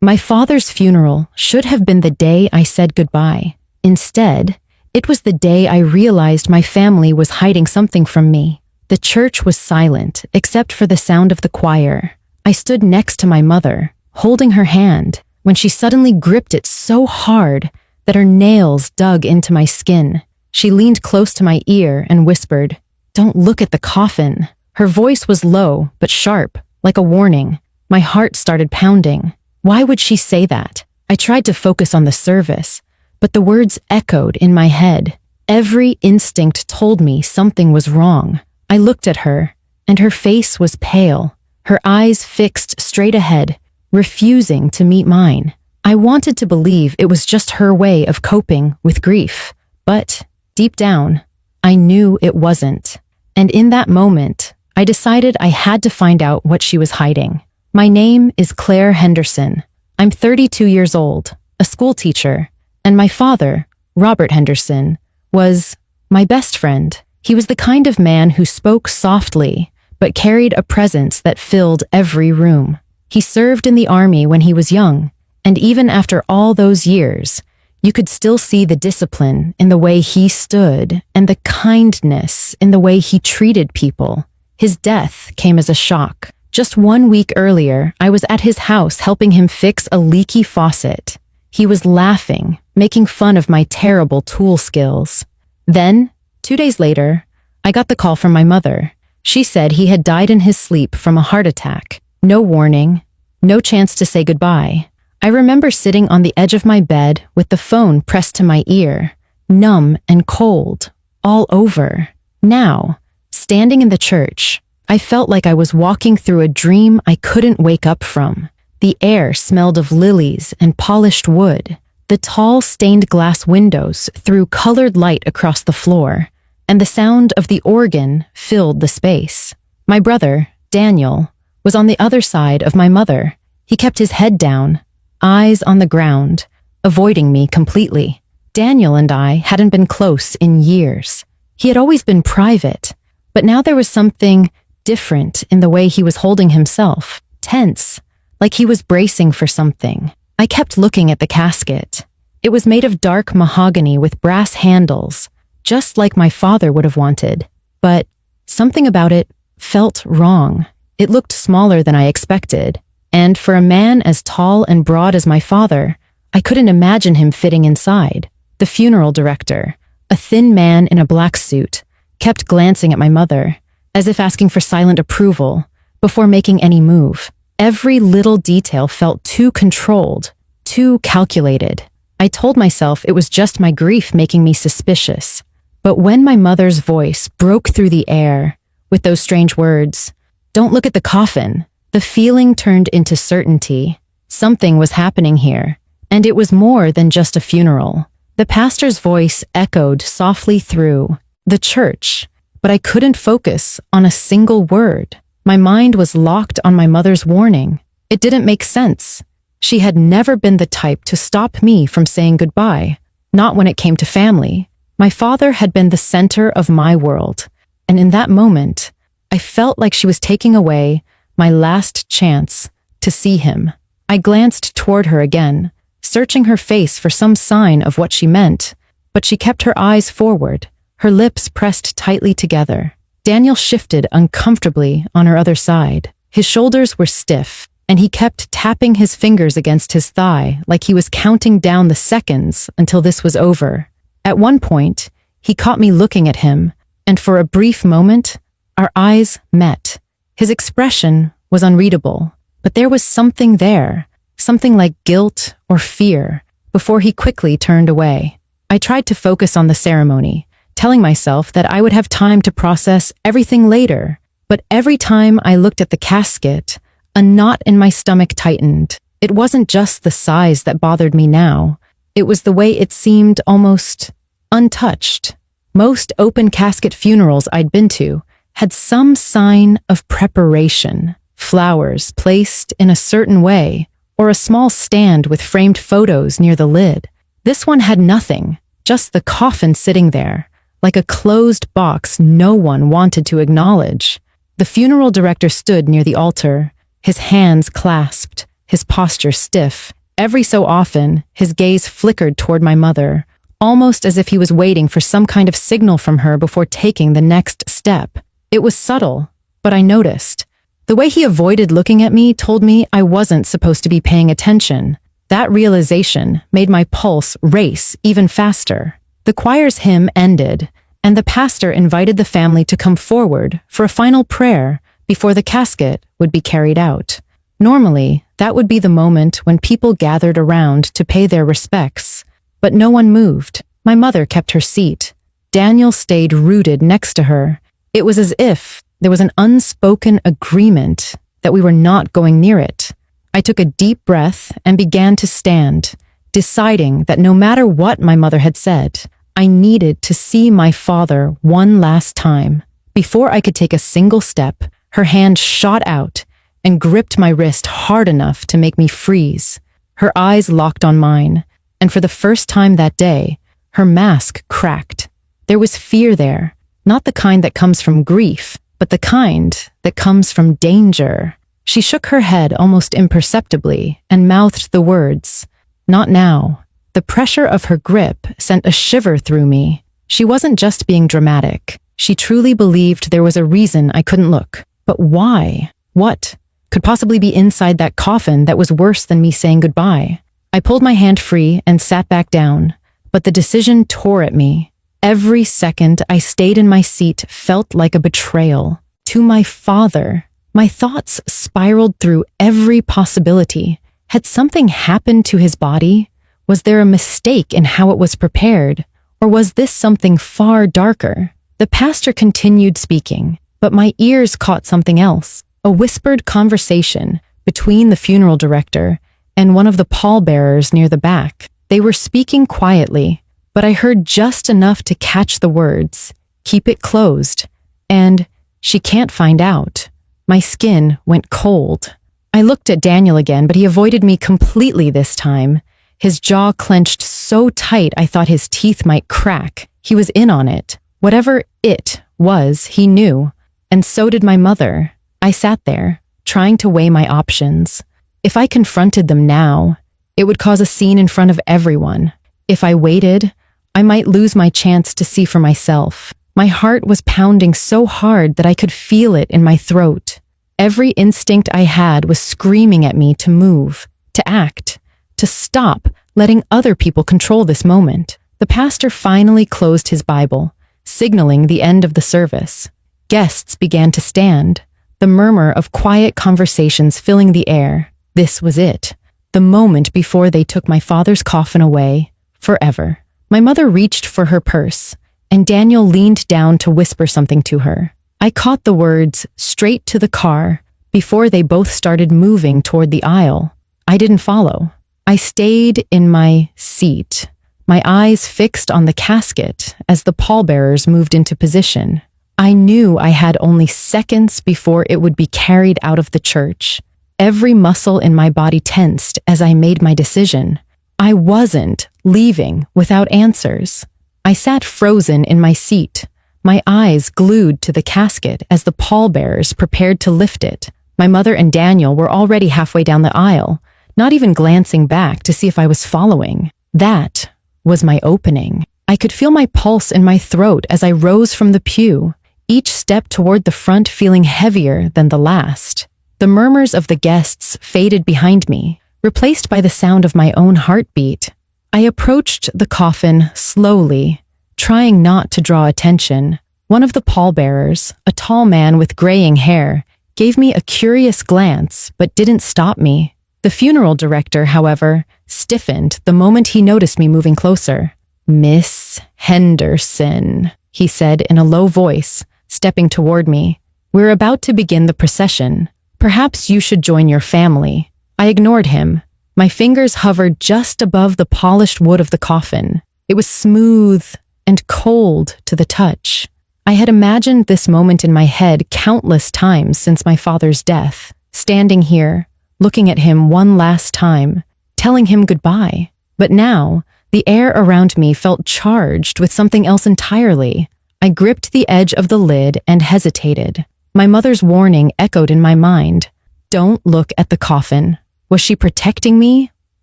My father's funeral should have been the day I said goodbye. Instead, it was the day I realized my family was hiding something from me. The church was silent, except for the sound of the choir. I stood next to my mother, holding her hand, when she suddenly gripped it so hard that her nails dug into my skin. She leaned close to my ear and whispered, "Don't look at the coffin." Her voice was low but sharp, like a warning. My heart started pounding. Why would she say that? I tried to focus on the service, but the words echoed in my head. Every instinct told me something was wrong. I looked at her, and her face was pale, her eyes fixed straight ahead, refusing to meet mine. I wanted to believe it was just her way of coping with grief, but deep down, I knew it wasn't. And in that moment, I decided I had to find out what she was hiding. My name is Claire Henderson. I'm 32 years old, a school teacher, and my father, Robert Henderson, was my best friend. He was the kind of man who spoke softly, but carried a presence that filled every room. He served in the army when he was young, and even after all those years, you could still see the discipline in the way he stood and the kindness in the way he treated people. His death came as a shock. Just 1 week earlier, I was at his house helping him fix a leaky faucet. He was laughing, making fun of my terrible tool skills. Then, 2 days later, I got the call from my mother. She said he had died in his sleep from a heart attack. No warning, no chance to say goodbye. I remember sitting on the edge of my bed with the phone pressed to my ear, numb and cold, all over. Now, standing in the church, I felt like I was walking through a dream I couldn't wake up from. The air smelled of lilies and polished wood. The tall stained glass windows threw colored light across the floor, and the sound of the organ filled the space. My brother, Daniel, was on the other side of my mother. He kept his head down, eyes on the ground, avoiding me completely. Daniel and I hadn't been close in years. He had always been private, but now there was something different in the way he was holding himself, tense, like he was bracing for something. I kept looking at the casket. It was made of dark mahogany with brass handles, just like my father would have wanted. But something about it felt wrong. It looked smaller than I expected, and for a man as tall and broad as my father, I couldn't imagine him fitting inside. The funeral director, a thin man in a black suit, kept glancing at my mother, as if asking for silent approval before making any move. Every little detail felt too controlled, too calculated. I told myself it was just my grief making me suspicious. But when my mother's voice broke through the air with those strange words, "Don't look at the coffin," the feeling turned into certainty. Something was happening here, and it was more than just a funeral. The pastor's voice echoed softly through the church, but I couldn't focus on a single word. My mind was locked on my mother's warning. It didn't make sense. She had never been the type to stop me from saying goodbye, not when it came to family. My father had been the center of my world, and in that moment, I felt like she was taking away my last chance to see him. I glanced toward her again, searching her face for some sign of what she meant, but she kept her eyes forward, her lips pressed tightly together. Daniel shifted uncomfortably on her other side. His shoulders were stiff, and he kept tapping his fingers against his thigh like he was counting down the seconds until this was over. At one point, he caught me looking at him, and for a brief moment, our eyes met. His expression was unreadable, but there was something there, something like guilt or fear, before he quickly turned away. I tried to focus on the ceremony, telling myself that I would have time to process everything later, but every time I looked at the casket, a knot in my stomach tightened. It wasn't just the size that bothered me now. It was the way it seemed almost untouched. Most open casket funerals I'd been to had some sign of preparation, flowers placed in a certain way, or a small stand with framed photos near the lid. This one had nothing, just the coffin sitting there, like a closed box no one wanted to acknowledge. The funeral director stood near the altar, his hands clasped, his posture stiff. Every so often, his gaze flickered toward my mother, almost as if he was waiting for some kind of signal from her before taking the next step. It was subtle, but I noticed. The way he avoided looking at me told me I wasn't supposed to be paying attention. That realization made my pulse race even faster. The choir's hymn ended, and the pastor invited the family to come forward for a final prayer before the casket would be carried out. Normally, that would be the moment when people gathered around to pay their respects, but no one moved. My mother kept her seat. Daniel stayed rooted next to her. It was as if there was an unspoken agreement that we were not going near it. I took a deep breath and began to stand, deciding that no matter what my mother had said, I needed to see my father one last time. Before I could take a single step, her hand shot out and gripped my wrist hard enough to make me freeze. Her eyes locked on mine, and for the first time that day, her mask cracked. There was fear there, not the kind that comes from grief, but the kind that comes from danger. She shook her head almost imperceptibly and mouthed the words, "Not now." The pressure of her grip sent a shiver through me. She wasn't just being dramatic. She truly believed there was a reason I couldn't look. But why? What could possibly be inside that coffin that was worse than me saying goodbye? I pulled my hand free and sat back down, but the decision tore at me. Every second I stayed in my seat felt like a betrayal. To my father. My thoughts spiraled through every possibility. Had something happened to his body? Was there a mistake in how it was prepared? Or was this something far darker? The pastor continued speaking, but my ears caught something else. A whispered conversation between the funeral director and one of the pallbearers near the back. They were speaking quietly, but I heard just enough to catch the words, "Keep it closed," and "She can't find out." My skin went cold. I looked at Daniel again, but he avoided me completely this time. His jaw clenched so tight I thought his teeth might crack. He was in on it. Whatever it was, he knew. And so did my mother. I sat there, trying to weigh my options. If I confronted them now, it would cause a scene in front of everyone. If I waited, I might lose my chance to see for myself. My heart was pounding so hard that I could feel it in my throat. Every instinct I had was screaming at me to move, to act, to stop letting other people control this moment. The pastor finally closed his Bible, signaling the end of the service. Guests began to stand, the murmur of quiet conversations filling the air. This was it, the moment before they took my father's coffin away, forever. My mother reached for her purse, and Daniel leaned down to whisper something to her. I caught the words, "straight to the car," before they both started moving toward the aisle. I didn't follow. I stayed in my seat, my eyes fixed on the casket as the pallbearers moved into position. I knew I had only seconds before it would be carried out of the church. Every muscle in my body tensed as I made my decision. I wasn't leaving without answers. I sat frozen in my seat, my eyes glued to the casket as the pallbearers prepared to lift it. My mother and Daniel were already halfway down the aisle, not even glancing back to see if I was following. That was my opening. I could feel my pulse in my throat as I rose from the pew, each step toward the front feeling heavier than the last. The murmurs of the guests faded behind me, replaced by the sound of my own heartbeat. I approached the coffin slowly, trying not to draw attention. One of the pallbearers, a tall man with graying hair, gave me a curious glance but didn't stop me. The funeral director, however, stiffened the moment he noticed me moving closer. "Miss Henderson," he said in a low voice, stepping toward me. "We're about to begin the procession. Perhaps you should join your family." I ignored him. My fingers hovered just above the polished wood of the coffin. It was smooth and cold to the touch. I had imagined this moment in my head countless times since my father's death, standing here, looking at him one last time, telling him goodbye. But now, the air around me felt charged with something else entirely. I gripped the edge of the lid and hesitated. My mother's warning echoed in my mind. "Don't look at the coffin. Was she protecting me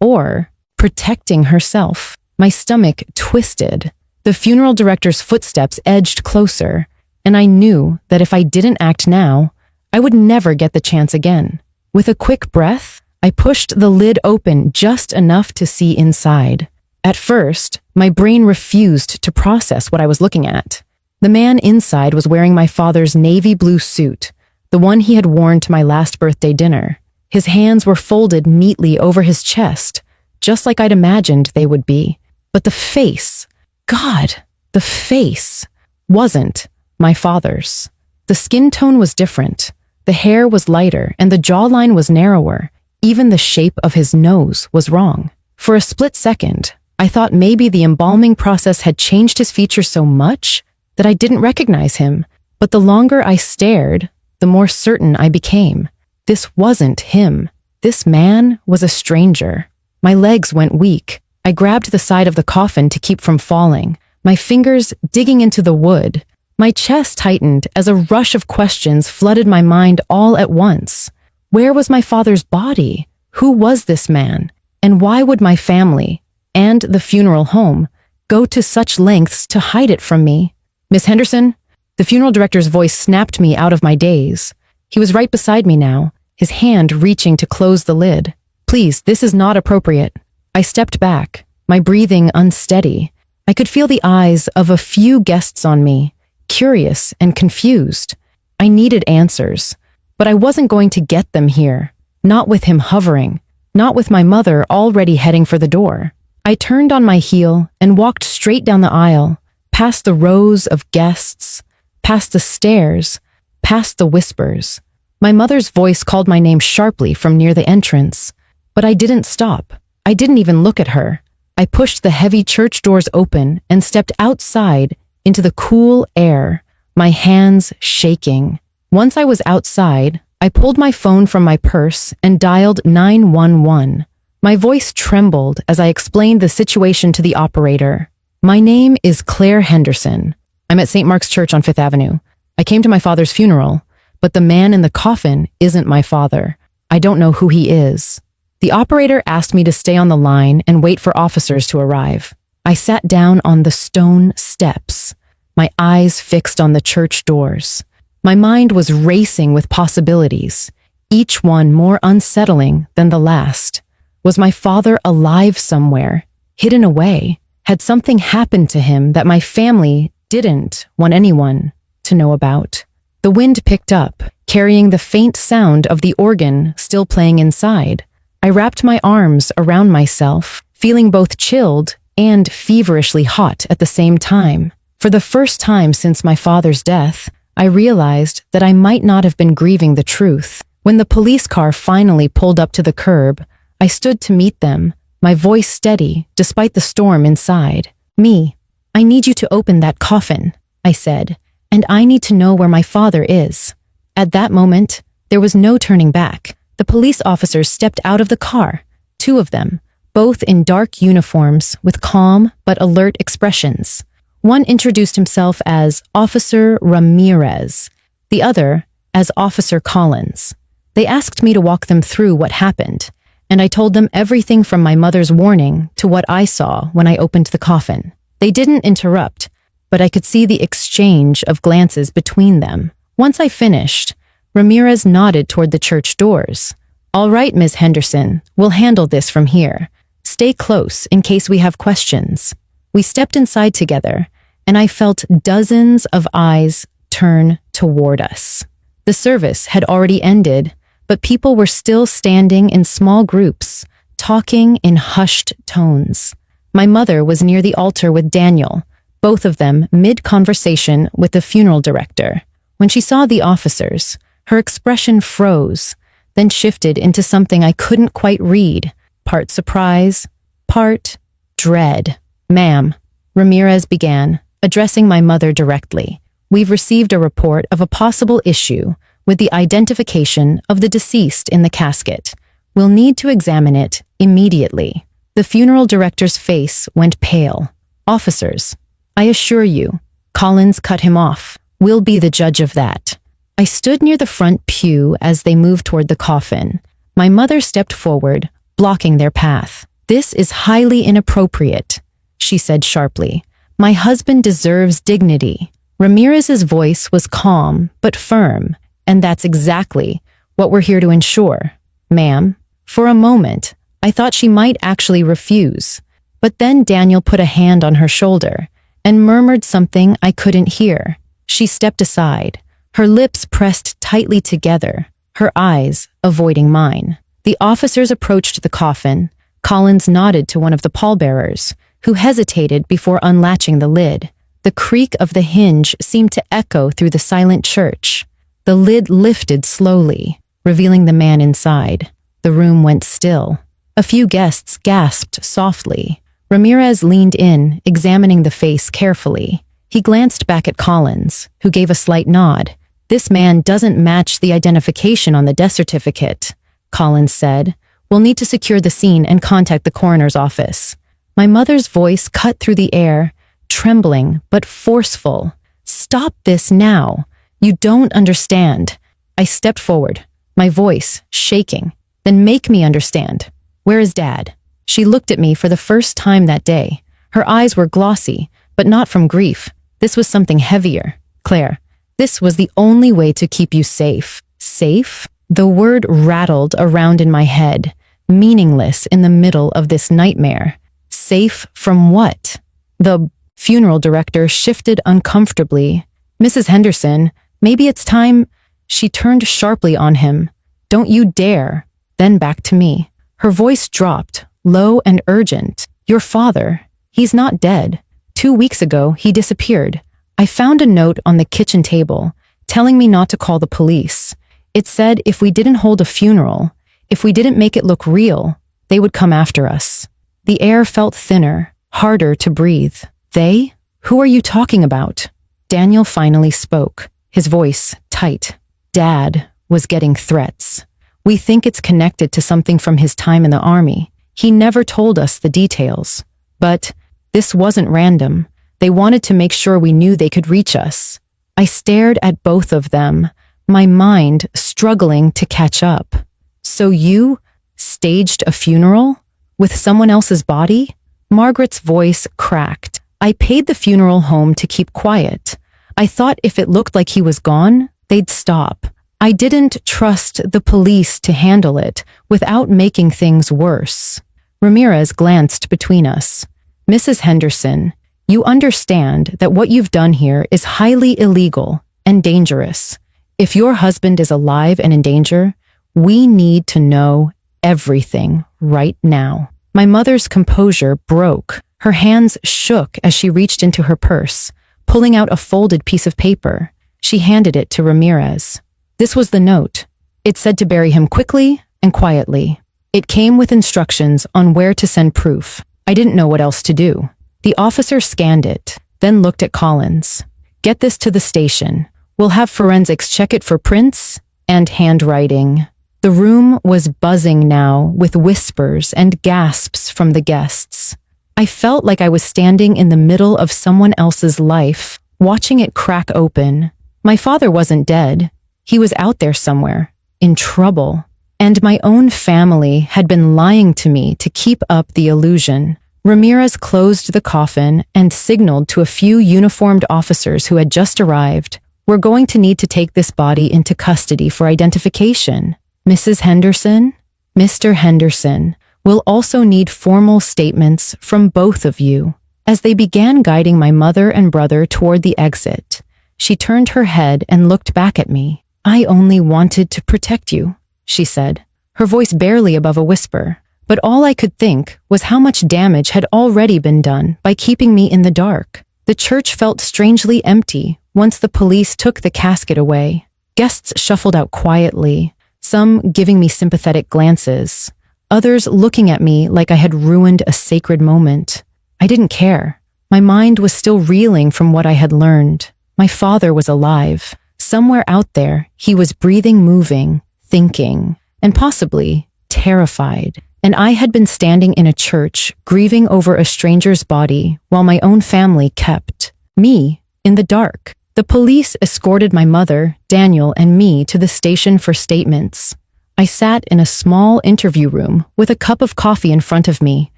or protecting herself? My stomach twisted. The funeral director's footsteps edged closer, and I knew that if I didn't act now, I would never get the chance again. With a quick breath, I pushed the lid open just enough to see inside. At first, my brain refused to process what I was looking at. The man inside was wearing my father's navy blue suit, the one he had worn to my last birthday dinner. His hands were folded neatly over his chest, just like I'd imagined they would be. But the face, God, the face, wasn't my father's. The skin tone was different. The hair was lighter and the jawline was narrower. Even the shape of his nose was wrong. For a split second, I thought maybe the embalming process had changed his features so much that I didn't recognize him. But the longer I stared, the more certain I became. This wasn't him. This man was a stranger. My legs went weak. I grabbed the side of the coffin to keep from falling, my fingers digging into the wood. My chest tightened as a rush of questions flooded my mind all at once. Where was my father's body? Who was this man? And why would my family and the funeral home go to such lengths to hide it from me? Miss Henderson? The funeral director's voice snapped me out of my daze. He was right beside me now, his hand reaching to close the lid. Please, this is not appropriate. I stepped back, my breathing unsteady. I could feel the eyes of a few guests on me, curious and confused. I needed answers, but I wasn't going to get them here. Not with him hovering, not with my mother already heading for the door. I turned on my heel and walked straight down the aisle, past the rows of guests, past the stares, past the whispers. My mother's voice called my name sharply from near the entrance, but I didn't stop. I didn't even look at her. I pushed the heavy church doors open and stepped outside into the cool air, my hands shaking. Once I was outside, I pulled my phone from my purse and dialed 911. My voice trembled as I explained the situation to the operator. My name is Claire Henderson. I'm at St. Mark's Church on Fifth Avenue. I came to my father's funeral, but the man in the coffin isn't my father. I don't know who he is. The operator asked me to stay on the line and wait for officers to arrive. I sat down on the stone steps, my eyes fixed on the church doors. My mind was racing with possibilities, each one more unsettling than the last. Was my father alive somewhere, hidden away? Had something happened to him that my family didn't want anyone to know about? The wind picked up, carrying the faint sound of the organ still playing inside. I wrapped my arms around myself, feeling both chilled and feverishly hot at the same time. For the first time since my father's death, I realized that I might not have been grieving the truth. When the police car finally pulled up to the curb, I stood to meet them, my voice steady despite the storm inside. "Me, I need you to open that coffin," I said, "and I need to know where my father is." At that moment, there was no turning back. The police officers stepped out of the car, two of them, both in dark uniforms with calm but alert expressions. One introduced himself as Officer Ramirez, the other as Officer Collins. They asked me to walk them through what happened, and I told them everything from my mother's warning to what I saw when I opened the coffin. They didn't interrupt, but I could see the exchange of glances between them. Once I finished, Ramirez nodded toward the church doors. "All right, Ms. Henderson, we'll handle this from here. Stay close in case we have questions." We stepped inside together, and I felt dozens of eyes turn toward us. The service had already ended, but people were still standing in small groups, talking in hushed tones. My mother was near the altar with Daniel, both of them mid-conversation with the funeral director. When she saw the officers, her expression froze, then shifted into something I couldn't quite read, part surprise, part dread. "Ma'am," Ramirez began, addressing my mother directly, "we've received a report of a possible issue with the identification of the deceased in the casket. We'll need to examine it immediately." The funeral director's face went pale. "Officers, I assure you," Collins cut him off, "we'll be the judge of that." I stood near the front pew as they moved toward the coffin, My mother stepped forward, blocking their path. "This is highly inappropriate," she said sharply. "My husband deserves dignity." Ramirez's voice was calm but firm, and that's exactly what we're here to ensure, ma'am. For a moment, I thought she might actually refuse, but then Daniel put a hand on her shoulder and murmured something I couldn't hear. She stepped aside, her lips pressed tightly together, her eyes avoiding mine. The officers approached the coffin. Collins nodded to one of the pallbearers, who hesitated before unlatching the lid. The creak of the hinge seemed to echo through the silent church. The lid lifted slowly, revealing the man inside. The room went still. A few guests gasped softly. Ramirez leaned in, examining the face carefully. He glanced back at Collins, who gave a slight nod. "This man doesn't match the identification on the death certificate," Collins said. "We'll need to secure the scene and contact the coroner's office." My mother's voice cut through the air, trembling but forceful. "Stop this now. You don't understand." I stepped forward, my voice shaking. "Then make me understand. Where is Dad?" She looked at me for the first time that day. Her eyes were glossy, but not from grief. This was something heavier. "Claire, this was the only way to keep you safe." Safe? The word rattled around in my head, meaningless in the middle of this nightmare. Safe from what? The funeral director shifted uncomfortably. "Mrs. Henderson, maybe it's time—" She turned sharply on him. "Don't you dare." Then back to me. Her voice dropped, low and urgent. "Your father, he's not dead. 2 weeks ago, he disappeared. I found a note on the kitchen table, telling me not to call the police. It said if we didn't hold a funeral, if we didn't make it look real, they would come after us." The air felt thinner, harder to breathe. "They? Who are you talking about?" Daniel finally spoke, his voice tight. "Dad was getting threats. We think it's connected to something from his time in the army. He never told us the details. But this wasn't random. They wanted to make sure we knew they could reach us." I stared at both of them, my mind struggling to catch up. "So you staged a funeral? With someone else's body?" Margaret's voice cracked. "I paid the funeral home to keep quiet. I thought if it looked like he was gone, they'd stop. I didn't trust the police to handle it without making things worse." Ramirez glanced between us. "Mrs. Henderson, you understand that what you've done here is highly illegal and dangerous. If your husband is alive and in danger, we need to know everything right now." My mother's composure broke. Her hands shook as she reached into her purse, pulling out a folded piece of paper. She handed it to Ramirez. This was the note. It said to bury him quickly and quietly. It came with instructions on where to send proof. I didn't know what else to do. The officer scanned it, then looked at Collins. "Get this to the station. We'll have forensics check it for prints and handwriting." The room was buzzing now with whispers and gasps from the guests. I felt like I was standing in the middle of someone else's life, watching it crack open. My father wasn't dead. He was out there somewhere, in trouble. And my own family had been lying to me to keep up the illusion. Ramirez closed the coffin and signaled to a few uniformed officers who had just arrived. "We're going to need to take this body into custody for identification. Mrs. Henderson, Mr. Henderson, we'll also need formal statements from both of you." As they began guiding my mother and brother toward the exit, she turned her head and looked back at me. "I only wanted to protect you," she said, her voice barely above a whisper. But all I could think was how much damage had already been done by keeping me in the dark. The church felt strangely empty once the police took the casket away. Guests shuffled out quietly, some giving me sympathetic glances, others looking at me like I had ruined a sacred moment. I didn't care. My mind was still reeling from what I had learned. My father was alive. Somewhere out there, he was breathing, moving, thinking, and possibly terrified. And I had been standing in a church, grieving over a stranger's body, while my own family kept me in the dark. The police escorted my mother, Daniel, and me to the station for statements. I sat in a small interview room with a cup of coffee in front of me,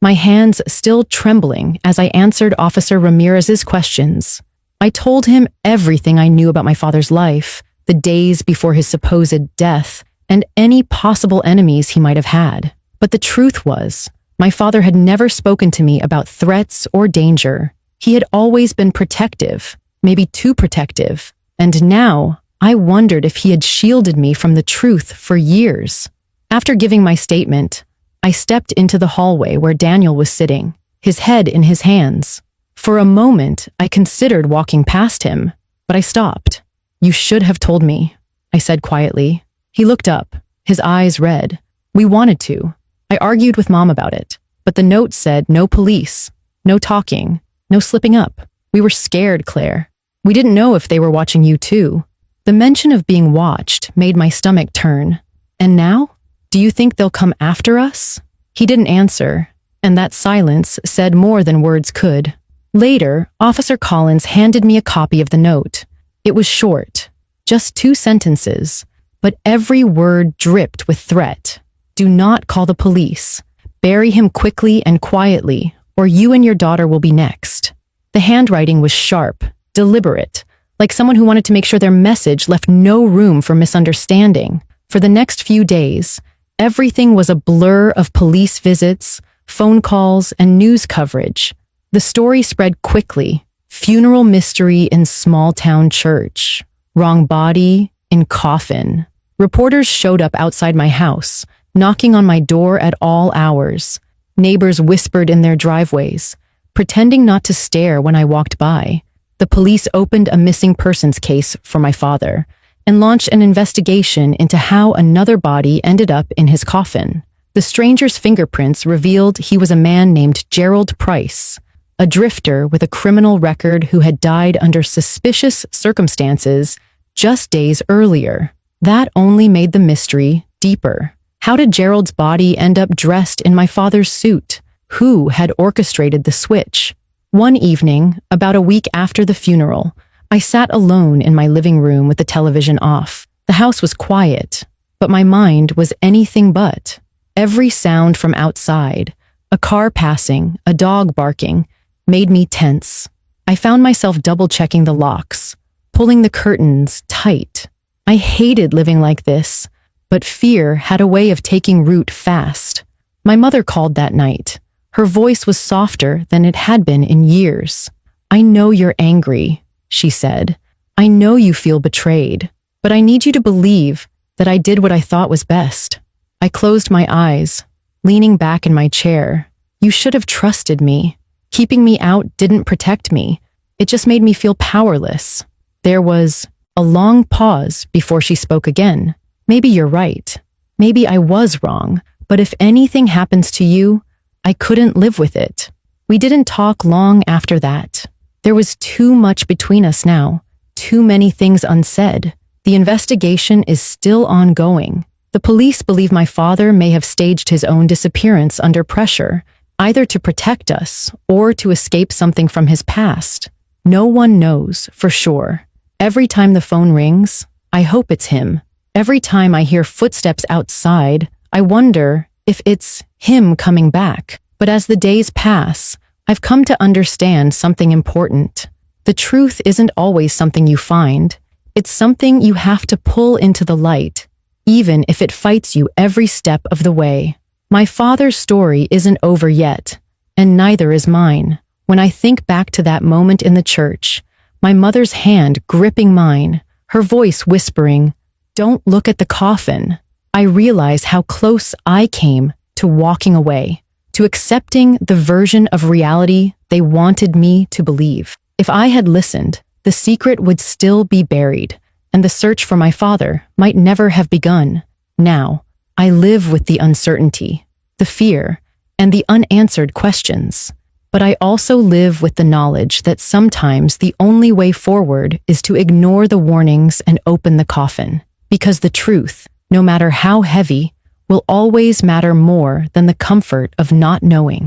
my hands still trembling as I answered Officer Ramirez's questions. I told him everything I knew about my father's life, the days before his supposed death, and any possible enemies he might have had. But the truth was, my father had never spoken to me about threats or danger. He had always been protective, maybe too protective, and now I wondered if he had shielded me from the truth for years. After giving my statement, I stepped into the hallway where Daniel was sitting, his head in his hands. For a moment, I considered walking past him, but I stopped. "You should have told me," I said quietly. He looked up, his eyes red. "We wanted to. I argued with Mom about it, but the note said no police, no talking, no slipping up. We were scared, Claire. We didn't know if they were watching you too." The mention of being watched made my stomach turn. "And now? Do you think they'll come after us?" He didn't answer, and that silence said more than words could. Later, Officer Collins handed me a copy of the note. It was short, just 2 sentences, but every word dripped with threat. "Do not call the police. Bury him quickly and quietly, or you and your daughter will be next." The handwriting was sharp, deliberate, like someone who wanted to make sure their message left no room for misunderstanding. For the next few days, everything was a blur of police visits, phone calls, and news coverage. The story spread quickly. Funeral mystery in small-town church. Wrong body in coffin. Reporters showed up outside my house, knocking on my door at all hours. Neighbors whispered in their driveways, pretending not to stare when I walked by. The police opened a missing persons case for my father and launched an investigation into how another body ended up in his coffin. The stranger's fingerprints revealed he was a man named Gerald Price, a drifter with a criminal record who had died under suspicious circumstances just days earlier. That only made the mystery deeper. How did Gerald's body end up dressed in my father's suit? Who had orchestrated the switch? One evening, about a week after the funeral, I sat alone in my living room with the television off. The house was quiet, but my mind was anything but. Every sound from outside, a car passing, a dog barking, made me tense. I found myself double-checking the locks, pulling the curtains tight. I hated living like this, but fear had a way of taking root fast. My mother called that night. Her voice was softer than it had been in years. "I know you're angry," she said. "I know you feel betrayed, but I need you to believe that I did what I thought was best." I closed my eyes, leaning back in my chair. "You should have trusted me. Keeping me out didn't protect me. It just made me feel powerless." There was a long pause before she spoke again. "Maybe you're right. Maybe I was wrong, but if anything happens to you, I couldn't live with it." We didn't talk long after that. There was too much between us now, too many things unsaid. The investigation is still ongoing. The police believe my father may have staged his own disappearance under pressure, either to protect us or to escape something from his past. No one knows for sure. Every time the phone rings, I hope it's him. Every time I hear footsteps outside, I wonder if it's him coming back. But as the days pass, I've come to understand something important. The truth isn't always something you find. It's something you have to pull into the light, even if it fights you every step of the way. My father's story isn't over yet, and neither is mine. When I think back to that moment in the church, my mother's hand gripping mine, her voice whispering, "Don't look at the coffin," I realize how close I came to walking away, to accepting the version of reality they wanted me to believe. If I had listened, the secret would still be buried, and the search for my father might never have begun. Now, I live with the uncertainty, the fear, and the unanswered questions. But I also live with the knowledge that sometimes the only way forward is to ignore the warnings and open the coffin. Because the truth, no matter how heavy, will always matter more than the comfort of not knowing.